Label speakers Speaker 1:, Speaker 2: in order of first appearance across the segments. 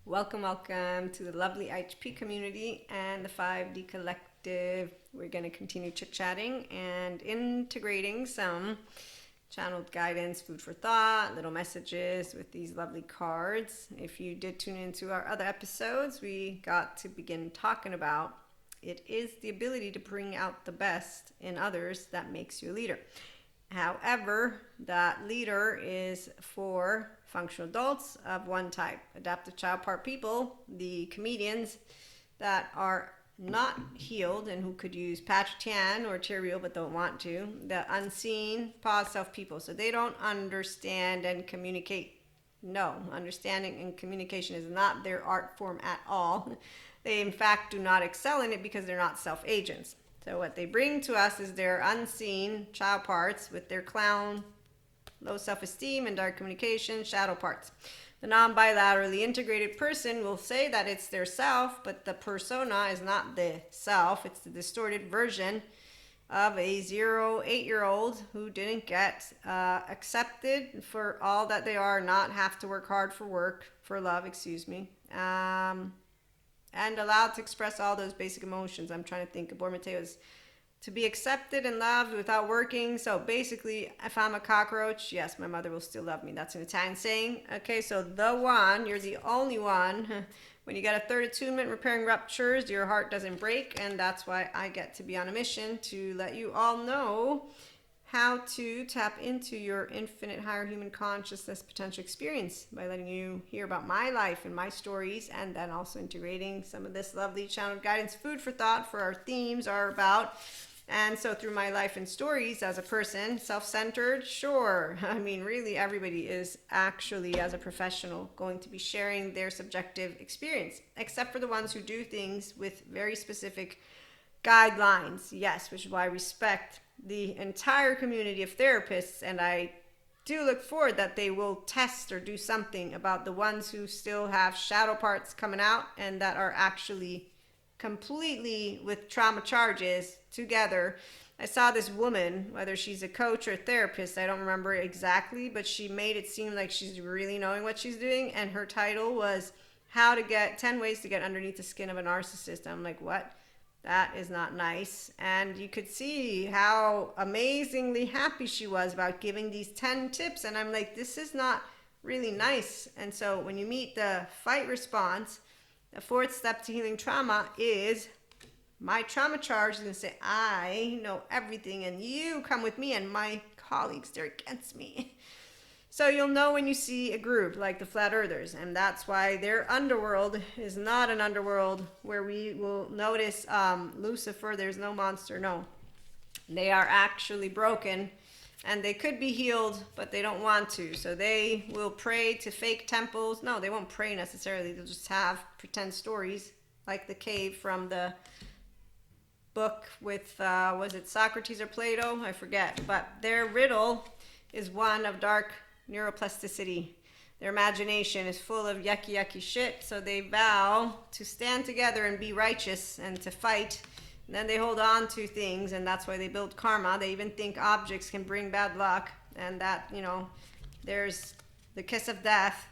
Speaker 1: Welcome to the lovely HP community and the 5D collective. We're going to continue chit-chatting and integrating some channeled guidance, food for thought, little messages with these lovely cards. If you did tune into our other episodes, we got to begin talking about it is the ability to bring out the best in others that makes you a leader. However, that leader is for functional adults of one type, adaptive child part people, the comedians that are not healed and who could use Patrick or Cheerio but don't want to, the unseen pause self people. So they don't understand and communicate. No, understanding and communication is not their art form at all. They in fact do not excel in it because they're not self-agents. So what they bring to us is their unseen child parts with their clown, low self-esteem, and dark communication, shadow parts. The non-bilaterally integrated person will say that it's their self, but the persona is not the self. It's the distorted version of a 8-year-old who didn't get accepted for all that they are, not have to work hard for love, and allowed to express all those basic emotions. I'm trying to think of Bormateo's to be accepted and loved without working. So basically, if I'm a cockroach, yes, my mother will still love me. That's an Italian saying. Okay, so the one, you're the only one. When you get a third attunement, repairing ruptures, your heart doesn't break. And that's why I get to be on a mission to let you all know how to tap into your infinite higher human consciousness potential experience by letting you hear about my life and my stories, and then also integrating some of this lovely channeled guidance, food for thought for our themes are about. And so through my life and stories as a person, self-centered, sure. I mean, really everybody is actually, as a professional, going to be sharing their subjective experience, except for the ones who do things with very specific guidelines. Yes, which is why I respect the entire community of therapists, and I do look forward that they will test or do something about the ones who still have shadow parts coming out and that are actually completely with trauma charges together. I saw this woman, whether she's a coach or a therapist, I don't remember exactly, but she made it seem like she's really knowing what she's doing, and her title was how to get 10 ways to get underneath the skin of a narcissist. I'm like, what? That is not nice. And you could see how amazingly happy she was about giving these 10 tips. And I'm like, this is not really nice. And so when you meet the fight response, the fourth step to healing trauma is my trauma charge is going to say, I know everything and you come with me and my colleagues, they're against me. So you'll know when you see a group like the Flat Earthers, and that's why their underworld is not an underworld where we will notice Lucifer, there's no monster, no. They are actually broken, and they could be healed, but they don't want to. So they will pray to fake temples. No, they won't pray necessarily. They'll just have pretend stories, like the cave from the book with, was it Socrates or Plato? I forget. But their riddle is one of dark neuroplasticity. Their imagination is full of yucky shit, so they vow to stand together and be righteous and to fight, and then they hold on to things, and that's why they build karma. They even think objects can bring bad luck, and that, there's the kiss of death,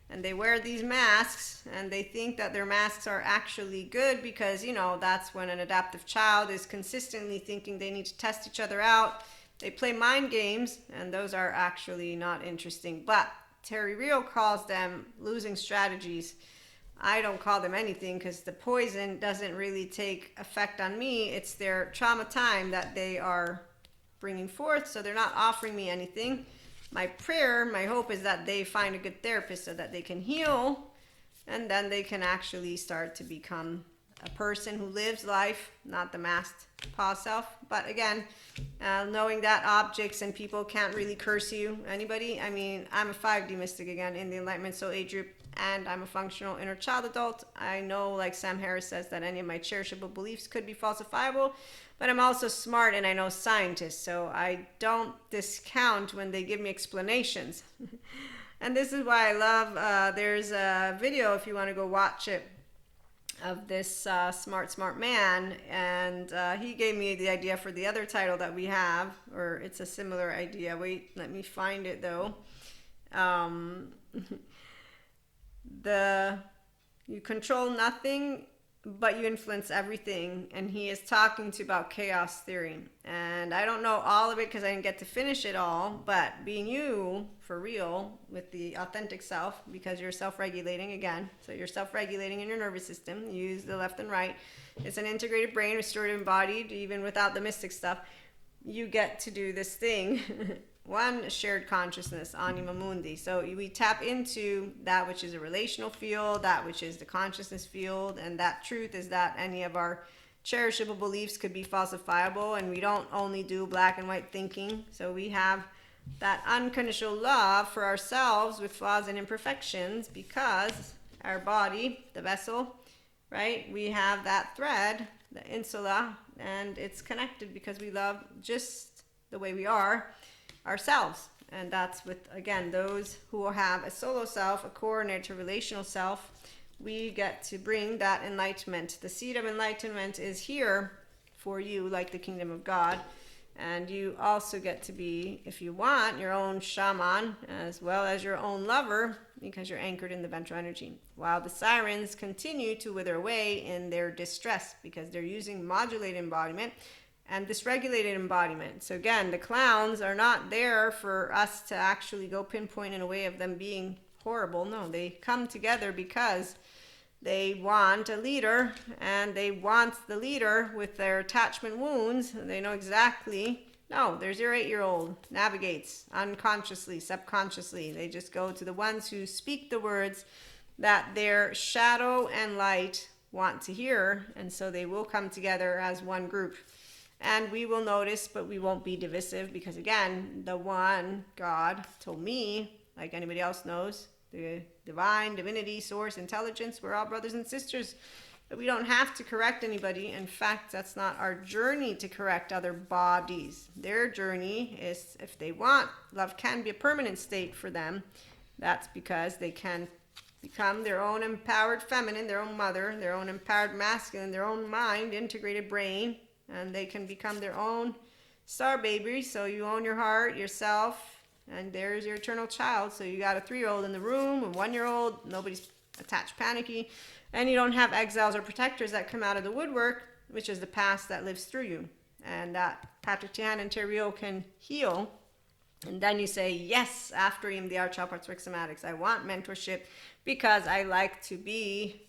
Speaker 1: and they wear these masks, and they think that their masks are actually good because, that's when an adaptive child is consistently thinking they need to test each other out. They play mind games, and those are actually not interesting. But Terry Real calls them losing strategies. I don't call them anything because the poison doesn't really take effect on me. It's their trauma time that they are bringing forth, so they're not offering me anything. My prayer, my hope is that they find a good therapist so that they can heal, and then they can actually start to become a person who lives life, not the masked pause self. But again, knowing that objects and people can't really curse you. Anybody? I mean, I'm a 5D mystic again in the Enlightenment Soul Age group, and I'm a functional inner child adult. I know, like Sam Harris says, that any of my cherishable beliefs could be falsifiable, but I'm also smart and I know scientists, so I don't discount when they give me explanations. And this is why I love, there's a video if you want to go watch it, of this smart man, and he gave me the idea for the other title that we have, or it's a similar idea. Wait, let me find it though. The You control nothing, but you influence everything. And he is talking to about chaos theory. And I don't know all of it because I didn't get to finish it all, but being you for real with the authentic self, because you're self-regulating again. So you're self-regulating in your nervous system. You use the left and right. It's an integrated brain, restorative, embodied, even without the mystic stuff. You get to do this thing. One, shared consciousness, anima mundi. So we tap into that which is a relational field, that which is the consciousness field, and that truth is that any of our cherishable beliefs could be falsifiable, and we don't only do black and white thinking. So we have that unconditional love for ourselves with flaws and imperfections, because our body, the vessel, right, we have that thread, the insula, and it's connected because we love just the way we are ourselves. And that's with, again, those who have a solo self, a coordinated relational self. We get to bring that enlightenment. The seed of enlightenment is here for you, like the kingdom of God. And you also get to be, if you want, your own shaman as well as your own lover, because you're anchored in the ventral energy. While the sirens continue to wither away in their distress because they're using modulated embodiment and dysregulated embodiment. So again, the clowns are not there for us to actually go pinpoint in a way of them being horrible. No, they come together because they want a leader, and they want the leader with their attachment wounds. They know exactly. No, there's your 8-year-old navigates unconsciously, subconsciously. They just go to the ones who speak the words that their shadow and light want to hear, and so they will come together as one group. And we will notice, but we won't be divisive, because again, the one God told me, like anybody else knows, the divine, divinity, source, intelligence, we're all brothers and sisters. But we don't have to correct anybody. In fact, that's not our journey to correct other bodies. Their journey is, if they want, love can be a permanent state for them. That's because they can become their own empowered feminine, their own mother, their own empowered masculine, their own mind, integrated brain. And they can become their own star baby. So you own your heart, yourself, and there's your eternal child. So you got a 3-year-old in the room, a 1-year-old, nobody's attached, panicky. And you don't have exiles or protectors that come out of the woodwork, which is the past that lives through you. And that Patrick Tian and Terrio can heal. And then you say, yes, after EMDR, child parts, somatics, I want mentorship because I like to be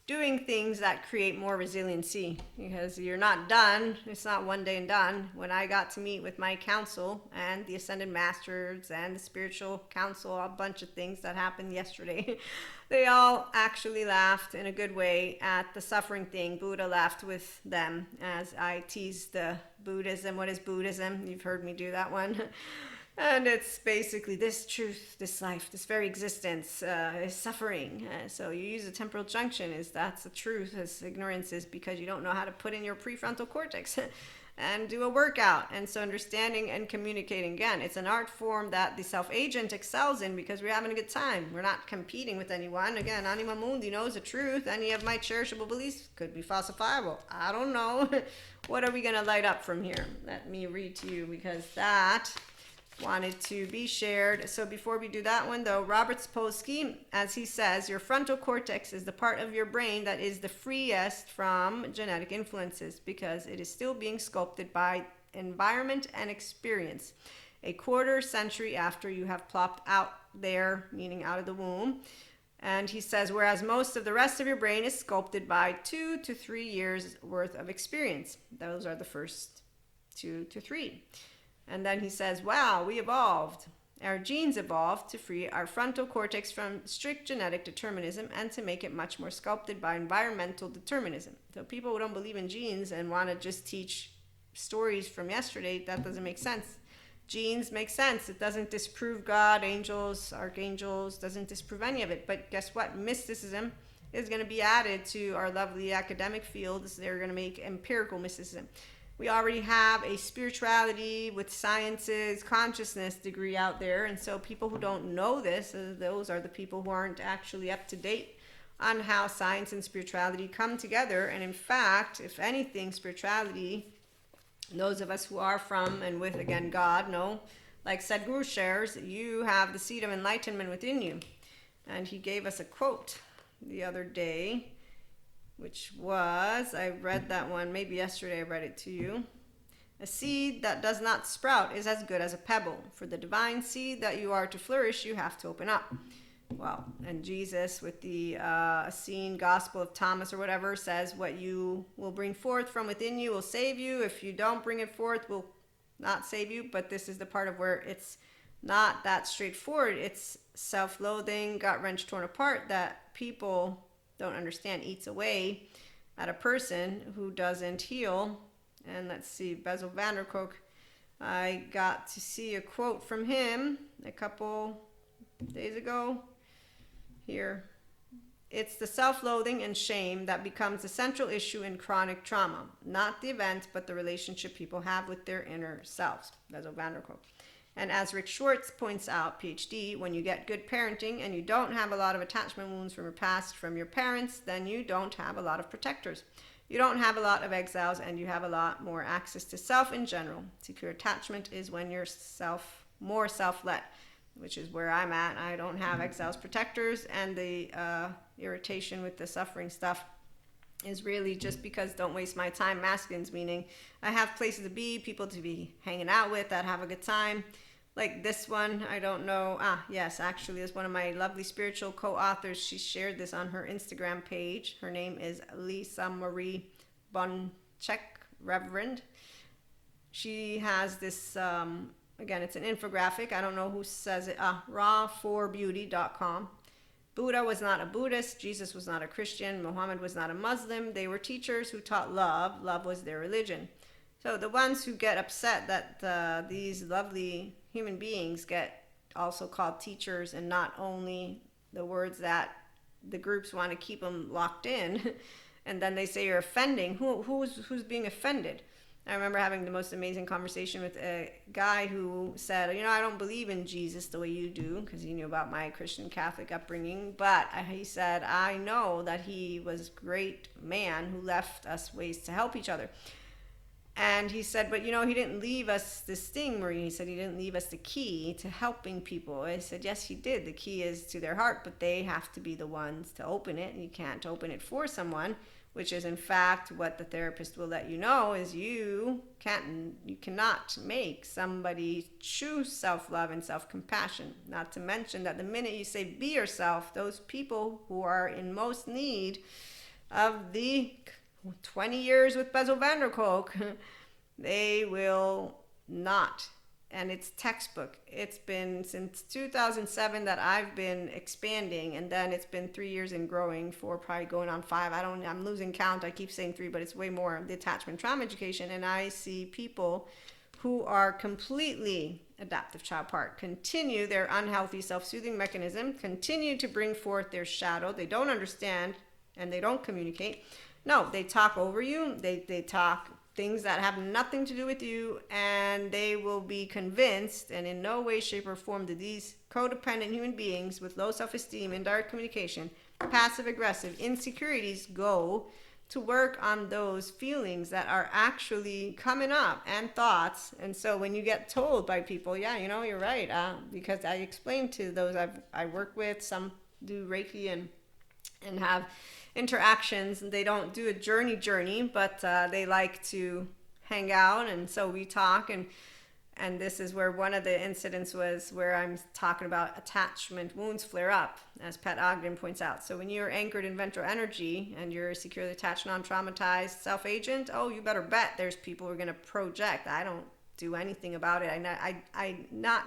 Speaker 1: doing things that create more resiliency, because you're not done. It's not one day and done. When I got to meet with my council and the Ascended Masters and the spiritual council, a bunch of things that happened yesterday, they all actually laughed in a good way at the suffering thing. Buddha laughed with them as I teased the Buddhism. What is Buddhism? You've heard me do that one. And it's basically this truth, this life, this very existence is suffering. So you use a temporal junction, that's the truth, as ignorance is because you don't know how to put in your prefrontal cortex and do a workout. And so understanding and communicating, again, it's an art form that the self-agent excels in because we're having a good time. We're not competing with anyone. Again, Anima Mundi knows the truth. Any of my cherishable beliefs could be falsifiable. I don't know. What are we going to light up from here? Let me read to you, because that wanted to be shared. So before we do that one though, Robert Sapolsky, as he says, your frontal cortex is the part of your brain that is the freest from genetic influences because it is still being sculpted by environment and experience. A quarter century after you have plopped out there, meaning out of the womb. And he says, whereas most of the rest of your brain is sculpted by 2 to 3 years worth of experience. Those are the first 2 to 3. And then he says, wow, we evolved. Our genes evolved to free our frontal cortex from strict genetic determinism and to make it much more sculpted by environmental determinism. So people who don't believe in genes and want to just teach stories from yesterday, that doesn't make sense. Genes make sense. It doesn't disprove God, angels, archangels, doesn't disprove any of it. But guess what? Mysticism is going to be added to our lovely academic fields. They're going to make empirical mysticism. We already have a spirituality with sciences, consciousness degree out there. And so people who don't know this, those are the people who aren't actually up to date on how science and spirituality come together. And in fact, if anything, spirituality, those of us who are from and with, again, God, know, like Sadhguru shares, you have the seed of enlightenment within you. And he gave us a quote the other day, which was, I read that one, maybe yesterday I read it to you. A seed that does not sprout is as good as a pebble. For the divine seed that you are to flourish, you have to open up. Well, and Jesus with the Essene Gospel of Thomas or whatever says what you will bring forth from within you will save you. If you don't bring it forth, will not save you. But this is the part of where it's not that straightforward. It's self-loathing, gut-wrench, torn apart that people don't understand eats away at a person who doesn't heal. And let's see, Bezel van der Kolk, I got to see a quote from him a couple days ago. Here, it's the self-loathing and shame that becomes the central issue in chronic trauma, not the event, but the relationship people have with their inner selves. Bezel van der Kolk. And as Rick Schwartz points out, PhD, when you get good parenting and you don't have a lot of attachment wounds from your past, from your parents, then you don't have a lot of protectors. You don't have a lot of exiles, and you have a lot more access to self in general. Secure attachment is when you're more self-led, which is where I'm at. I don't have exiles protectors, and the irritation with the suffering stuff is really just because don't waste my time masculines, meaning I have places to be, people to be hanging out with that have a good time. Like this one, I don't know. Yes, actually, is one of my lovely spiritual co-authors. She shared this on her Instagram page. Her name is Lisa Marie Bonchek, Reverend. She has this, again, it's an infographic. I don't know who says it. Raw4beauty.com. Buddha was not a Buddhist. Jesus was not a Christian. Muhammad was not a Muslim. They were teachers who taught love. Love was their religion. So the ones who get upset that these lovely human beings get also called teachers, and not only the words that the groups want to keep them locked in, and then they say you're offending. Who's being offended? I remember having the most amazing conversation with a guy who said, I don't believe in Jesus the way you do, because he knew about my Christian Catholic upbringing, but he said, I know that he was a great man who left us ways to help each other. And he said, but he didn't leave us this thing, Marie. He said he didn't leave us the key to helping people. I said, yes, he did. The key is to their heart, but they have to be the ones to open it. And you can't open it for someone, which is in fact what the therapist will let you know is you cannot make somebody choose self-love and self-compassion. Not to mention that the minute you say be yourself, those people who are in most need of the 20 years with Bezel van der Kolk, they will not. And it's textbook. It's been since 2007 that I've been expanding, and then it's been 3 years and growing, for probably going on 5. I'm losing count. I keep saying 3, but it's way more. The attachment trauma education, and I see people who are completely adaptive child part continue their unhealthy self-soothing mechanism, continue to bring forth their shadow. They don't understand and they don't communicate. No, they talk over you. They talk things that have nothing to do with you, and they will be convinced, and in no way, shape, or form do these codependent human beings with low self-esteem, indirect communication, passive-aggressive insecurities go to work on those feelings that are actually coming up and thoughts. And so when you get told by people, yeah, you're right, because I explain to those I work with, some do Reiki and have interactions, and they don't do a journey, but they like to hang out, and so we talk, and this is where one of the incidents was where I'm talking about attachment wounds flare up, as Pat Ogden points out. So when you're anchored in ventral energy and you're securely attached, non-traumatized self-agent, you better bet there's people who are going to project. I don't do anything about it. I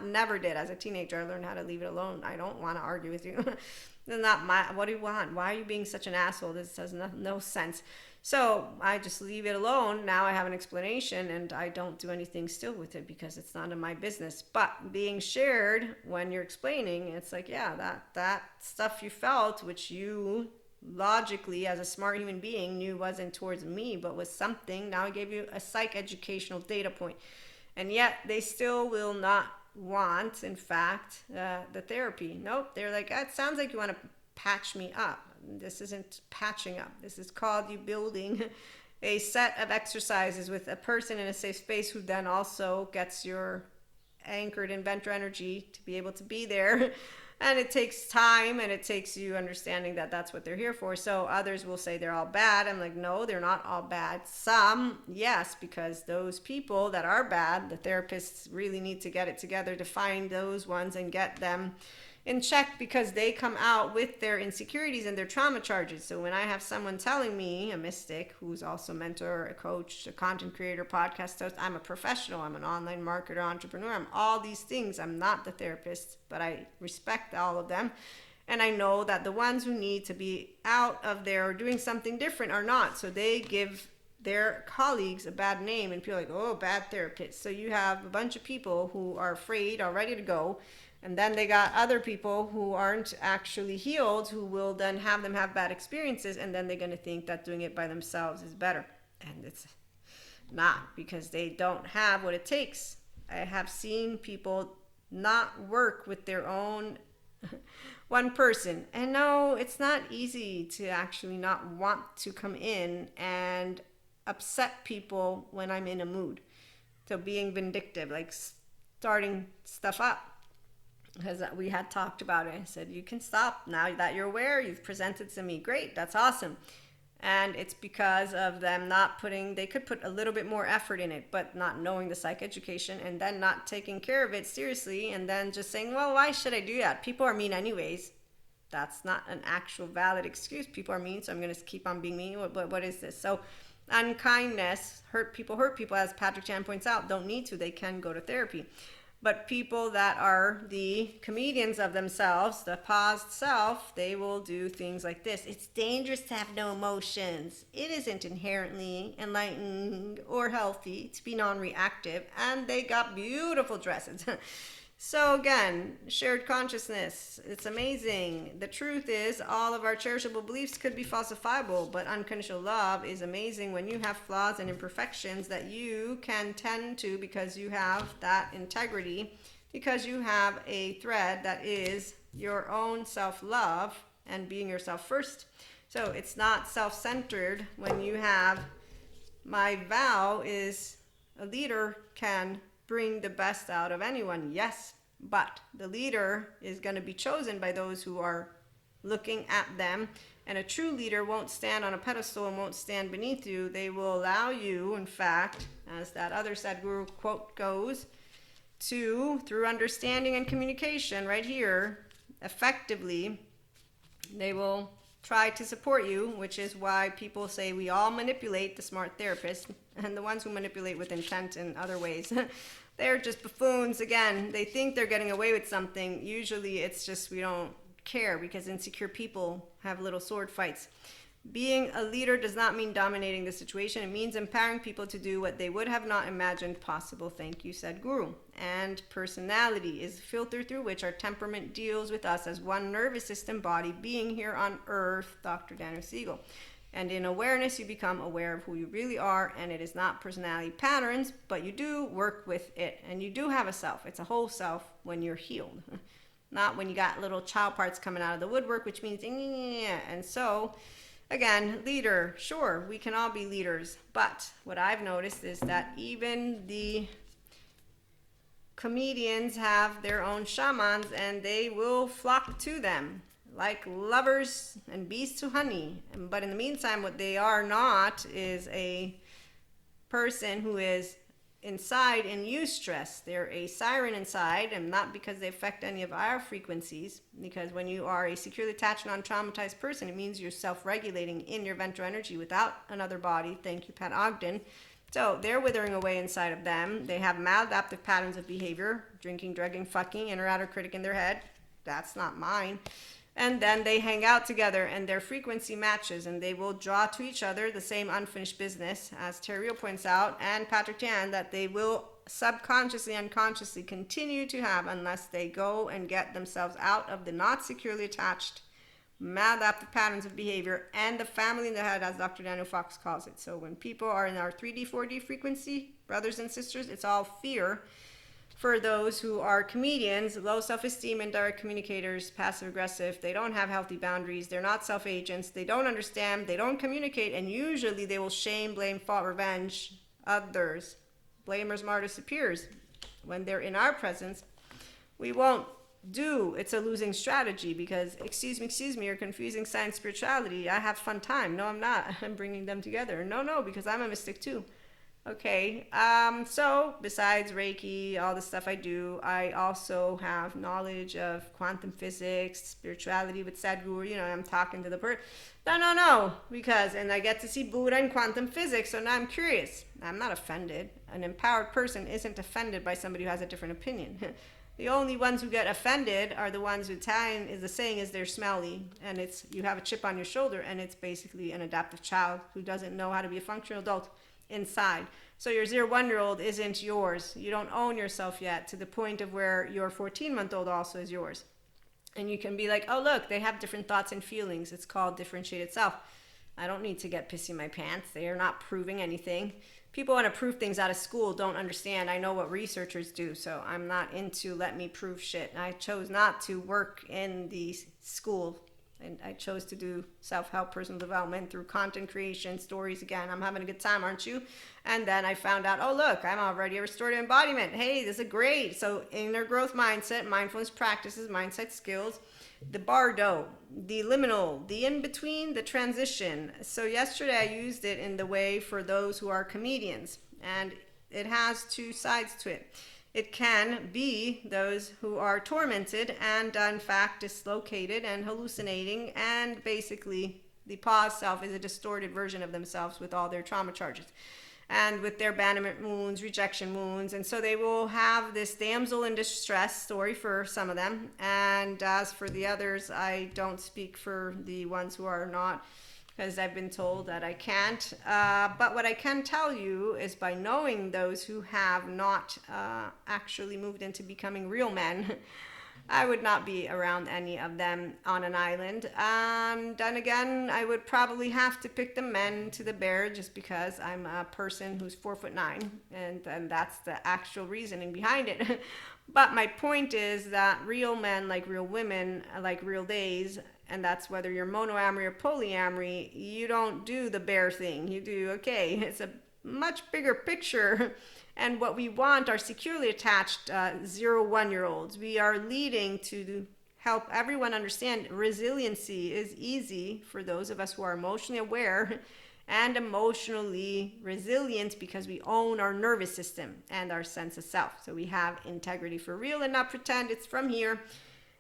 Speaker 1: never did. As a teenager, I learned how to leave it alone. I don't want to argue with you. What do you want? Why are you being such an asshole? This has no sense. So I just leave it alone. Now I have an explanation, and I don't do anything still with it because it's none of my business. But being shared when you're explaining, it's like, yeah, that stuff you felt, which you logically as a smart human being knew wasn't towards me, but was something. Now I gave you a psych educational data point. And yet they still will not want, in fact, the therapy. Nope. They're like, it sounds like you want to patch me up. This isn't patching up. This is called you building a set of exercises with a person in a safe space who then also gets your anchored in ventral energy to be able to be there And it takes time, and it takes you understanding that that's what they're here for. So others will say they're all bad. I'm like, no, they're not all bad. Some, yes, because those people that are bad, the therapists really need to get it together to find those ones and get them in check, because they come out with their insecurities and their trauma charges. So when I have someone telling me, a mystic who's also a mentor, a coach, a content creator, podcast host, I'm a professional, I'm an online marketer, entrepreneur, I'm all these things. I'm not the therapist, but I respect all of them. And I know that the ones who need to be out of there or doing something different are not. So they give their colleagues a bad name, and people are like, oh, bad therapist. So you have a bunch of people who are afraid, are ready to go. And then they got other people who aren't actually healed, who will then have them have bad experiences, and then they're going to think that doing it by themselves is better. And it's not, because they don't have what it takes. I have seen people not work with their own one person. And no, it's not easy to actually not want to come in and upset people when I'm in a mood. So being vindictive, like starting stuff up. Because we had talked about it. I said, you can stop now that you're aware, you've presented to me. Great, that's awesome. And it's because of them not putting, they could put a little bit more effort in it, but not knowing the psych education, and then not taking care of it seriously, and then just saying, well, why should I do that? People are mean anyways. That's not an actual valid excuse. People are mean, so I'm going to keep on being mean. What is this? So unkindness, hurt people, as Patrick Chan points out, don't need to. They can go to therapy. But people that are the comedians of themselves, the paused self, they will do things like this. It's dangerous to have no emotions. It isn't inherently enlightened or healthy to be non-reactive. And they got beautiful dresses. So again, shared consciousness, it's amazing. The truth is, all of our cherishable beliefs could be falsifiable, but unconditional love is amazing when you have flaws and imperfections that you can tend to, because you have that integrity, because you have a thread that is your own self-love and being yourself first. So it's not self-centered when you have, my vow is a leader can bring the best out of anyone, yes, but the leader is going to be chosen by those who are looking at them, and a true leader won't stand on a pedestal and won't stand beneath you. They will allow you, in fact, as that other Sadhguru quote goes, to, through understanding and communication right here, effectively, they will try to support you, which is why people say we all manipulate, the smart therapist, and the ones who manipulate with intent in other ways, they're just buffoons. Again, they think they're getting away with something. Usually it's just we don't care, because insecure people have little sword fights. Being a leader does not mean dominating the situation. It means empowering people to do what they would have not imagined possible. Thank you, Sadhguru. And personality is the filter through which our temperament deals with us as one nervous system body being here on earth, Dr. Daniel Siegel. And in awareness, you become aware of who you really are, and it is not personality patterns, but you do work with it, and you do have a self. It's a whole self when you're healed, not when you got little child parts coming out of the woodwork, which means, and so, again, leader, sure, we can all be leaders, but what I've noticed is that even the comedians have their own shamans, and they will flock to them like lovers and bees to honey. But in the meantime, what they are not is a person who is inside and eustress. They're a siren inside, and not because they affect any of our frequencies, because when you are a securely attached, non-traumatized person, it means you're self-regulating in your ventral energy without another body. Thank you, Pat Ogden. So they're withering away inside of them. They have maladaptive patterns of behavior, drinking, drugging, fucking, inner outer critic in their head. That's not mine. And then they hang out together, and their frequency matches, and they will draw to each other the same unfinished business, as Terry points out, and Patrick Chan, that they will subconsciously, unconsciously continue to have unless they go and get themselves out of the not securely attached, maladaptive patterns of behavior and the family in the head, as Dr. Daniel Fox calls it. So when people are in our 3D, 4D frequency, brothers and sisters, it's all fear. For those who are comedians, low self-esteem, indirect communicators, passive-aggressive, they don't have healthy boundaries, they're not self-agents, they don't understand, they don't communicate, and usually they will shame, blame, fault, revenge others. Blamers, martyrs, peers. When they're in our presence, we won't do, it's a losing strategy because, excuse me, you're confusing science, spirituality. I have fun time. No, I'm not. I'm bringing them together. No, because I'm a mystic too. Okay, so besides Reiki, all the stuff I do, I also have knowledge of quantum physics, spirituality with Sadhguru. You know, I'm talking to the person. No, and I get to see Buddha in quantum physics, so now I'm curious. I'm not offended. An empowered person isn't offended by somebody who has a different opinion. The only ones who get offended are the ones who Italian is the saying is they're smelly, and it's you have a chip on your shoulder, and it's basically an adaptive child who doesn't know how to be a functional adult inside. So your 0-1-year-old isn't yours. You don't own yourself yet to the point of where your 14-month-old also is yours. And you can be like, oh, look, they have different thoughts and feelings. It's called differentiated self. I don't need to get pissy in my pants. They are not proving anything. People want to prove things out of school, don't understand. I know what researchers do, so I'm not into let me prove shit. I chose not to work in the school, and I chose to do self-help, personal development through content creation, stories. Again, I'm having a good time, aren't you? And then I found out, oh, look, I'm already a restorative embodiment. Hey, this is great. So inner growth mindset, mindfulness practices, mindset skills, the bardo, the liminal, the in-between, the transition. So yesterday I used it in the way for those who are comedians, and it has two sides to it. It can be those who are tormented and in fact dislocated and hallucinating, and basically the pause self is a distorted version of themselves with all their trauma charges and with their abandonment wounds, rejection wounds. And so they will have this damsel in distress story for some of them. And as for the others, I don't speak for the ones who are not, because I've been told that I can't. But what I can tell you is by knowing those who have not actually moved into becoming real men, I would not be around any of them on an island. And then again, I would probably have to pick the men to the bear just because I'm a person who's 4'9", and that's the actual reasoning behind it. But my point is that real men like real women, like real days, and that's whether you're monoamory or polyamory, you don't do the bear thing. You do, okay, it's a much bigger picture. And what we want are securely attached 0-1-year-olds. We are leading to help everyone understand resiliency is easy for those of us who are emotionally aware and emotionally resilient because we own our nervous system and our sense of self. So we have integrity for real and not pretend it's from here.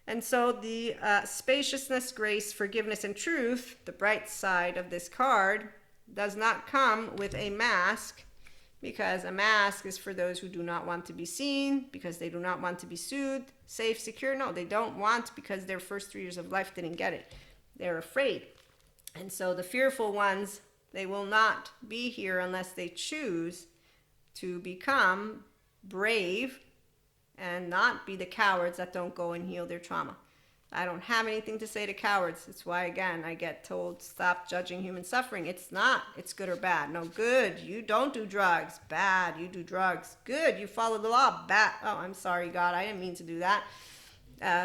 Speaker 1: And so the spaciousness, grace, forgiveness, and truth, the bright side of this card, does not come with a mask, because a mask is for those who do not want to be seen, because they do not want to be soothed, safe, secure. No, they don't want because their first 3 years of life didn't get it. They're afraid. And so the fearful ones, they will not be here unless they choose to become brave and not be the cowards that don't go and heal their trauma. I don't have anything to say to cowards. It's why, again, I get told, stop judging human suffering. It's not. It's good or bad. No, good. You don't do drugs. Bad. You do drugs. Good. You follow the law. Bad. Oh, I'm sorry, God. I didn't mean to do that.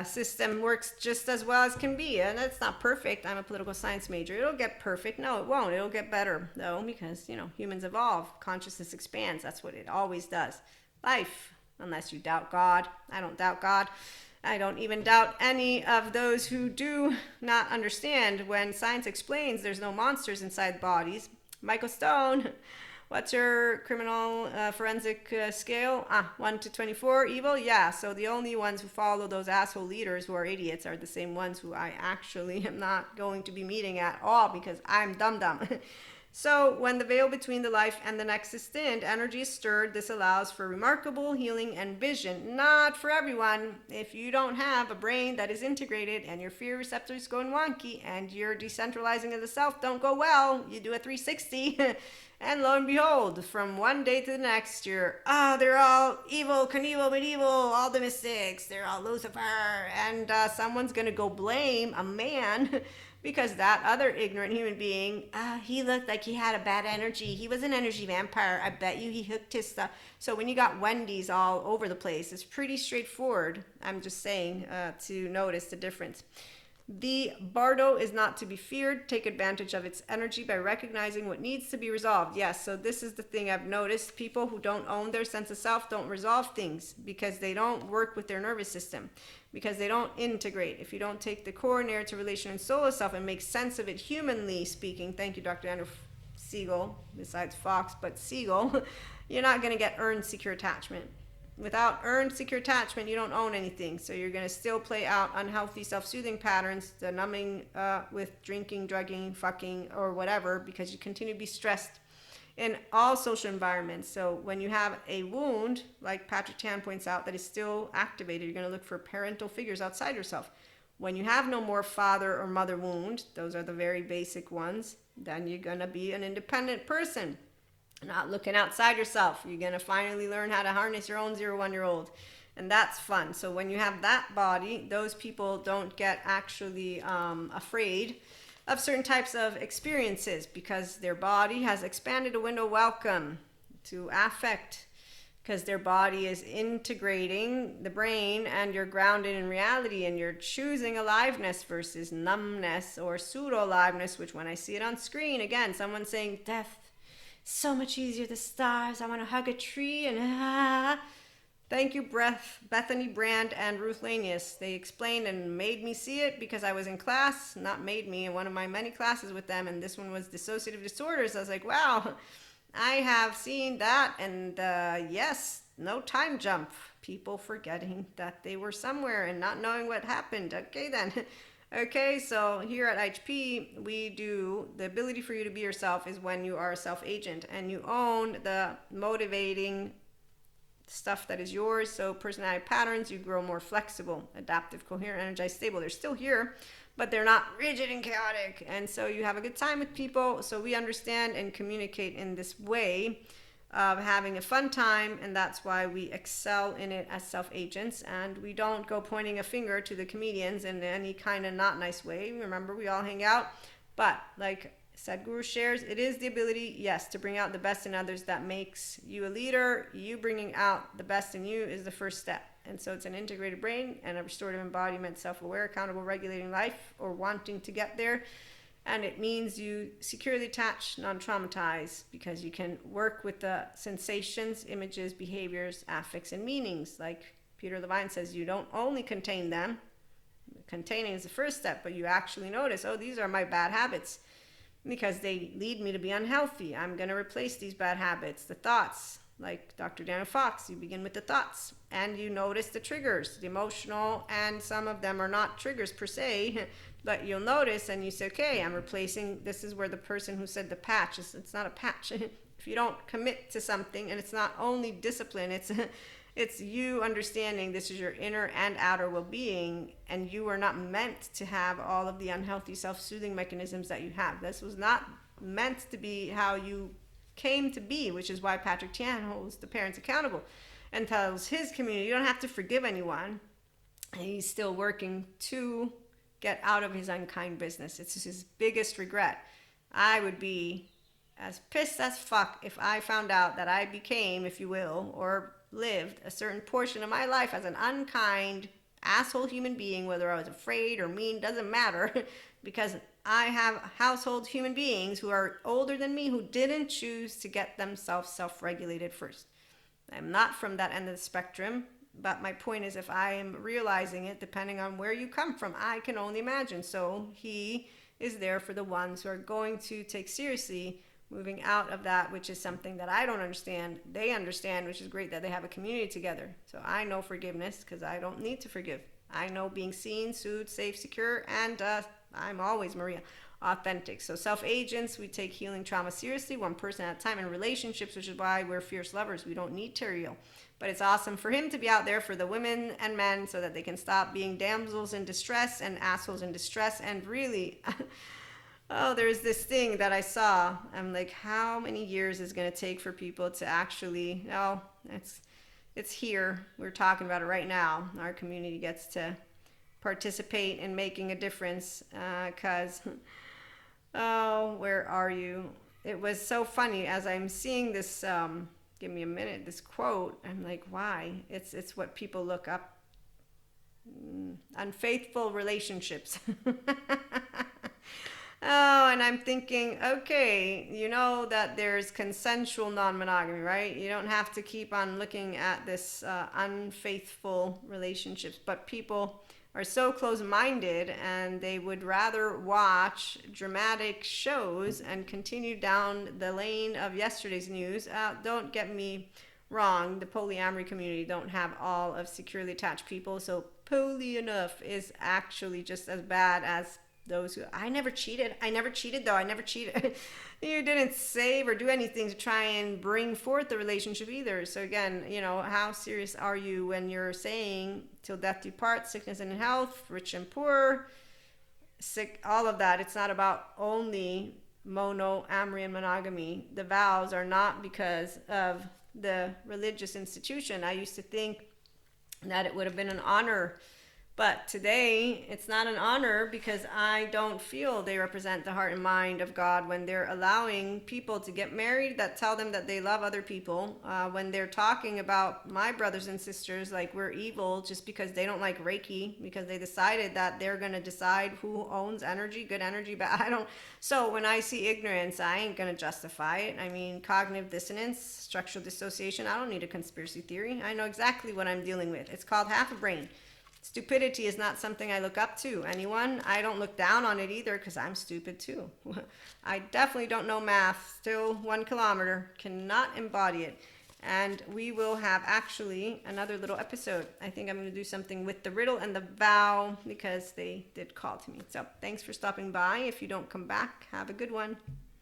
Speaker 1: System works just as well as can be. And it's not perfect. I'm a political science major. It'll get perfect. No, it won't. It'll get better, though, because, humans evolve. Consciousness expands. That's what it always does. Life, unless you doubt God. I don't doubt God. I don't even doubt any of those who do not understand when science explains there's no monsters inside bodies. Michael Stone, what's your criminal forensic scale? 1 to 24, evil? Yeah, so the only ones who follow those asshole leaders who are idiots are the same ones who I actually am not going to be meeting at all because I'm dumb. So when the veil between the life and the next is thinned, energy is stirred. This allows for remarkable healing and vision. Not for everyone. If you don't have a brain that is integrated and your fear receptors going wonky and your decentralizing of the self don't go well, you do a 360 and lo and behold, from one day to the next, they're all evil, Knievel, medieval, all the mystics, they're all Lucifer, and someone's going to go blame a man because that other ignorant human being, he looked like he had a bad energy. He was an energy vampire. I bet you he hooked his stuff. So when you got Wendy's all over the place, it's pretty straightforward. I'm just saying to notice the difference. The bardo is not to be feared. Take advantage of its energy by recognizing what needs to be resolved. Yes, so this is the thing I've noticed. People who don't own their sense of self don't resolve things because they don't work with their nervous system, because they don't integrate. If you don't take the core narrative, relation, and soul of self and make sense of it humanly speaking, thank you, Dr. Andrew Siegel, besides Fox, but Siegel, you're not going to get earned secure attachment. Without earned secure attachment, you don't own anything. So you're going to still play out unhealthy self-soothing patterns, the numbing with drinking, drugging, fucking, or whatever, because you continue to be stressed in all social environments. So when you have a wound, like Patrick Tan points out, that is still activated, you're going to look for parental figures outside yourself. When you have no more father or mother wound, those are the very basic ones, then you're going to be an independent person. Not looking outside yourself. You're going to finally learn how to harness your own 0-1-year-old. And that's fun. So when you have that body, those people don't get actually afraid of certain types of experiences because their body has expanded a window welcome to affect, because their body is integrating the brain and you're grounded in reality and you're choosing aliveness versus numbness or pseudo aliveness, which when I see it on screen, again, someone saying death, so much easier, the stars, I want to hug a tree, and Thank you, Bethany Brand and Ruth Lanius. They explained and made me see it because I was in class, not made me, in one of my many classes with them, and this one was dissociative disorders. I was like, wow, I have seen that, and yes, no time jump. People forgetting that they were somewhere and not knowing what happened. Okay, then. Okay, so here at HP, we do the ability for you to be yourself is when you are a self-agent and you own the motivating stuff that is yours. So personality patterns, you grow more flexible, adaptive, coherent, energized, stable. They're still here, but they're not rigid and chaotic. And so you have a good time with people. So we understand and communicate in this way of having a fun time, and that's why we excel in it as self-agents, and we don't go pointing a finger to the comedians in any kind of not nice way. Remember, we all hang out, but like Sadhguru shares, it is the ability, yes, to bring out the best in others that makes you a leader. You bringing out the best in you is the first step, and so it's an integrated brain and a restorative embodiment, self-aware, accountable, regulating life, or wanting to get there. And it means you securely attach, non-traumatize, because you can work with the sensations, images, behaviors, affects, and meanings. Like Peter Levine says, you don't only contain them. Containing is the first step, but you actually notice, oh, these are my bad habits because they lead me to be unhealthy. I'm going to replace these bad habits. The thoughts, like Dr. Daniel Fox, you begin with the thoughts and you notice the triggers, the emotional, and some of them are not triggers per se, but you'll notice and you say, okay, I'm replacing, this is where the person who said the patch, it's not a patch. If you don't commit to something, and it's not only discipline, it's you understanding this is your inner and outer well-being, and you are not meant to have all of the unhealthy self-soothing mechanisms that you have. This was not meant to be how you came to be, which is why Patrick Tian holds the parents accountable and tells his community, you don't have to forgive anyone. And he's still working to get out of his unkind business. It's his biggest regret. I would be as pissed as fuck if I found out that I became, if you will, or lived a certain portion of my life as an unkind asshole human being, whether I was afraid or mean, doesn't matter, because I have household human beings who are older than me who didn't choose to get themselves self-regulated first. I'm not from that end of the spectrum, but my point is, if I am realizing it, depending on where you come from, I can only imagine. So he is there for the ones who are going to take seriously moving out of that, which is something that I don't understand. They understand, which is great that they have a community together. So I know forgiveness because I don't need to forgive. I know being seen, soothed, safe, secure, and I'm always, Maria, authentic. So self-agents, we take healing trauma seriously, one person at a time, in relationships, which is why we're fierce lovers. We don't need Terriel. But it's awesome for him to be out there for the women and men so that they can stop being damsels in distress and assholes in distress. And really, oh, there's this thing that I saw. I'm like, how many years is going to take for people to actually, oh, it's here. We're talking about it right now. Our community gets to participate in making a difference because, oh, where are you? It was so funny as I'm seeing this, give me a minute, this quote. I'm like, why? It's what people look up unfaithful relationships. Oh, and I'm thinking, okay, you know that there's consensual non-monogamy, right? You don't have to keep on looking at this unfaithful relationships, but people are so close-minded and they would rather watch dramatic shows and continue down the lane of yesterday's news. Don't get me wrong, the polyamory community don't have all of securely attached people, so poly enough is actually just as bad as those who I never cheated though. I never cheated. You didn't save or do anything to try and bring forth the relationship either. So again, you know, how serious are you when you're saying till death do part, sickness and health, rich and poor, sick, all of that? It's not about only monoamory and monogamy. The vows are not because of the religious institution. I used to think that it would have been an honor, but today it's not an honor because I don't feel they represent the heart and mind of God when they're allowing people to get married that tell them that they love other people. When they're talking about my brothers and sisters like we're evil just because they don't like Reiki, because they decided that they're going to decide who owns energy, good energy, but I don't. So when I see ignorance, I ain't going to justify it. I mean, cognitive dissonance, structural dissociation, I don't need a conspiracy theory. I know exactly what I'm dealing with. It's called half a brain. Stupidity is not something I look up to. Anyone? I don't look down on it either because I'm stupid too. I definitely don't know math. Still 1 kilometer. Cannot embody it. And we will have actually another little episode. I think I'm going to do something with the riddle and the vow because they did call to me. So thanks for stopping by. If you don't come back, have a good one.